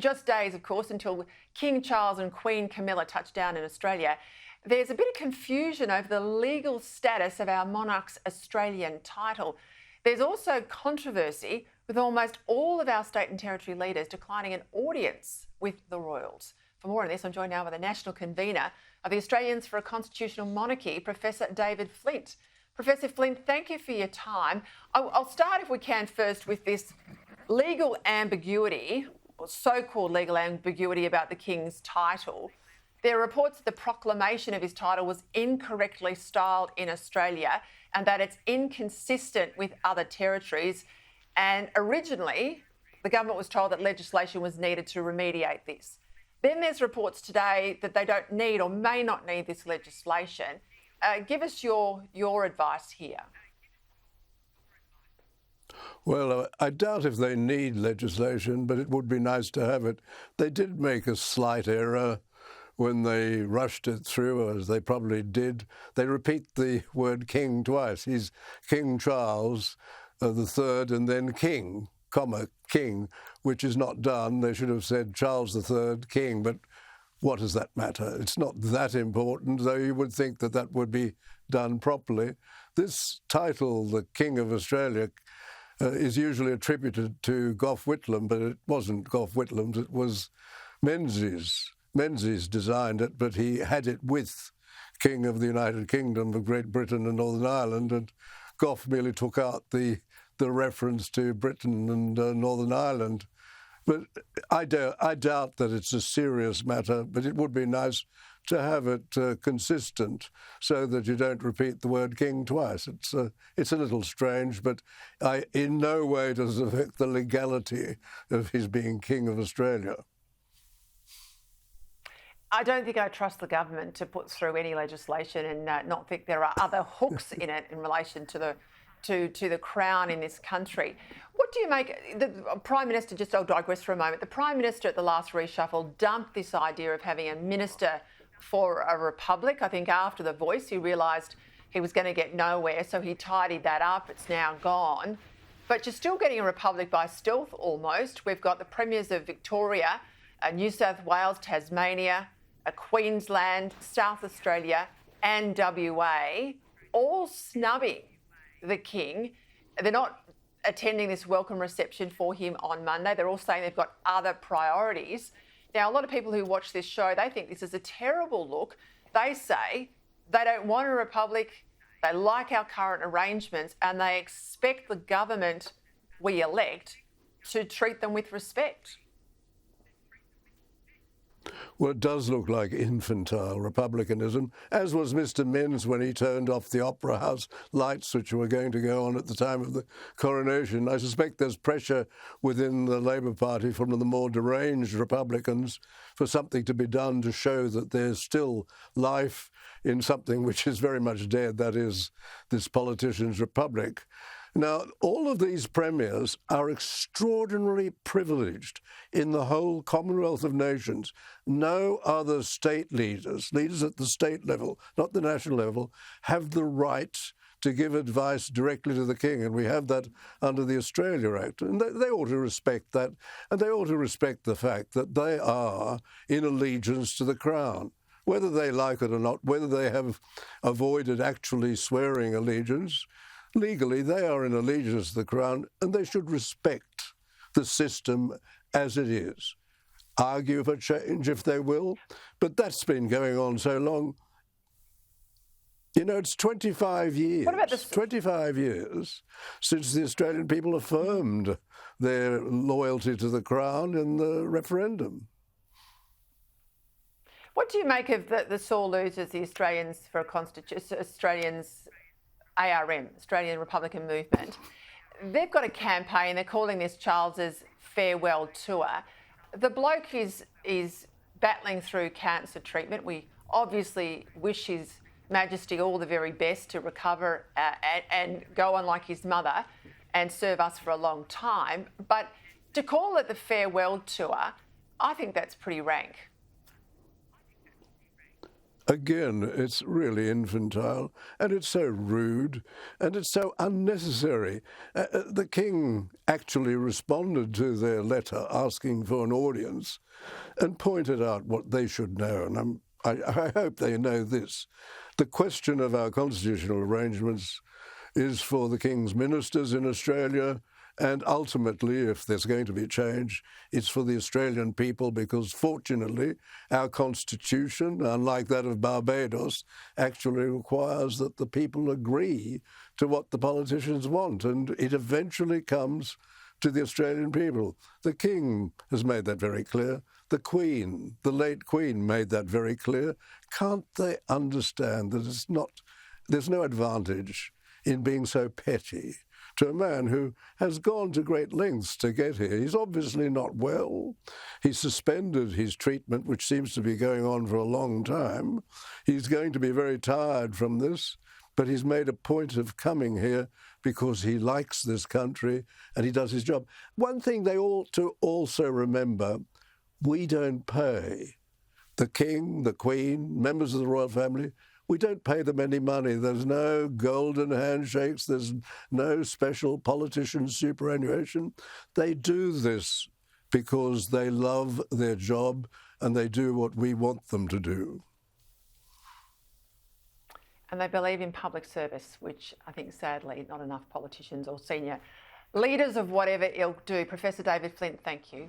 Just days, of course, until King Charles and Queen Camilla touch down in Australia. There's a bit of confusion over the legal status of our monarch's Australian title. There's also controversy with almost all of our state and territory leaders declining an audience with the royals. For more on this, I'm joined now by the national convener of the Australians for a Constitutional Monarchy, Professor David Flint. Professor Flint, thank you for your time. I'll start, if we can, first with this legal ambiguity, or so-called legal ambiguity about the King's title. There are reports that the proclamation of his title was incorrectly styled in Australia and that it's inconsistent with other territories. And originally, the government was told that legislation was needed to remediate this. Then there's reports today that they don't need or may not need this legislation. Give us your advice here. Well, I doubt if they need legislation, but it would be nice to have it. They did make a slight error when they rushed it through, as they probably did. They repeat the word king twice. He's King Charles the Third and then king, comma, king, which is not done. They should have said Charles the Third, king, but what does that matter? It's not that important, though you would think that that would be done properly. This title, the King of Australia, is usually attributed to Gough Whitlam, but it wasn't Gough Whitlam's, it was Menzies. Menzies designed it, but he had it with King of the United Kingdom of Great Britain and Northern Ireland, and Gough merely took out the reference to Britain and Northern Ireland. But I doubt that it's a serious matter, but it would be nice to have it consistent so that you don't repeat the word king twice. It's a little strange, but in no way does it affect the legality of his being King of Australia. I don't think I trust the government to put through any legislation and not think there are other hooks in it in relation to the Crown in this country. What do you make? The Prime Minister, just I'll digress for a moment, the Prime Minister at the last reshuffle dumped this idea of having a minister for a republic. I think after The Voice he realised he was going to get nowhere, so he tidied that up. It's now gone. But you're still getting a republic by stealth almost. We've got the premiers of Victoria, New South Wales, Tasmania, Queensland, South Australia and WA, all snubbing the King. They're not attending this welcome reception for him on Monday. They're all saying they've got other priorities. Now, a lot of people who watch this show, they think this is a terrible look. They say they don't want a republic, they like our current arrangements, and they expect the government we elect to treat them with respect. Well, it does look like infantile republicanism, as was Mr. Minns when he turned off the Opera House lights, which were going to go on at the time of the coronation. I suspect there's pressure within the Labour Party from the more deranged Republicans for something to be done to show that there's still life in something which is very much dead, that is, this politician's republic. Now, all of these premiers are extraordinarily privileged in the whole Commonwealth of Nations. No other state leaders at the state level, not the national level, have the right to give advice directly to the King, and we have that under the Australia Act. And they ought to respect that, and they ought to respect the fact that they are in allegiance to the Crown. Whether they like it or not, whether they have avoided actually swearing allegiance, legally, they are in allegiance to the Crown, and they should respect the system as it is. Argue for change if they will, but that's been going on so long. You know, it's 25 years. What about this? 25 years since the Australian people affirmed their loyalty to the Crown in the referendum. What do you make of the sore losers, the Australians for a Australians ARM, Australian Republican Movement? They've got a campaign, they're calling this Charles's farewell tour. The bloke is battling through cancer treatment. We obviously wish His Majesty all the very best to recover and go on like his mother and serve us for a long time. But to call it the farewell tour, I think that's pretty rank. Again, it's really infantile, and it's so rude, and it's so unnecessary. The King actually responded to their letter asking for an audience and pointed out what they should know, and I hope they know this. The question of our constitutional arrangements is for the King's ministers in Australia, and ultimately, if there's going to be change, it's for the Australian people, because fortunately our constitution, unlike that of Barbados, actually requires that the people agree to what the politicians want, and it eventually comes to the Australian people. The King has made that very clear. The Queen, the late Queen, made that very clear. Can't they understand that there's no advantage in being so petty to a man who has gone to great lengths to get here? He's obviously not well. He's suspended his treatment, which seems to be going on for a long time. He's going to be very tired from this, but he's made a point of coming here because he likes this country and he does his job. One thing they ought to also remember: we don't pay the King, the Queen, members of the royal family. We don't pay them any money. There's no golden handshakes. There's no special politician superannuation. They do this because they love their job and they do what we want them to do. And they believe in public service, which I think sadly not enough politicians or senior leaders of whatever ilk do. Professor David Flint, thank you.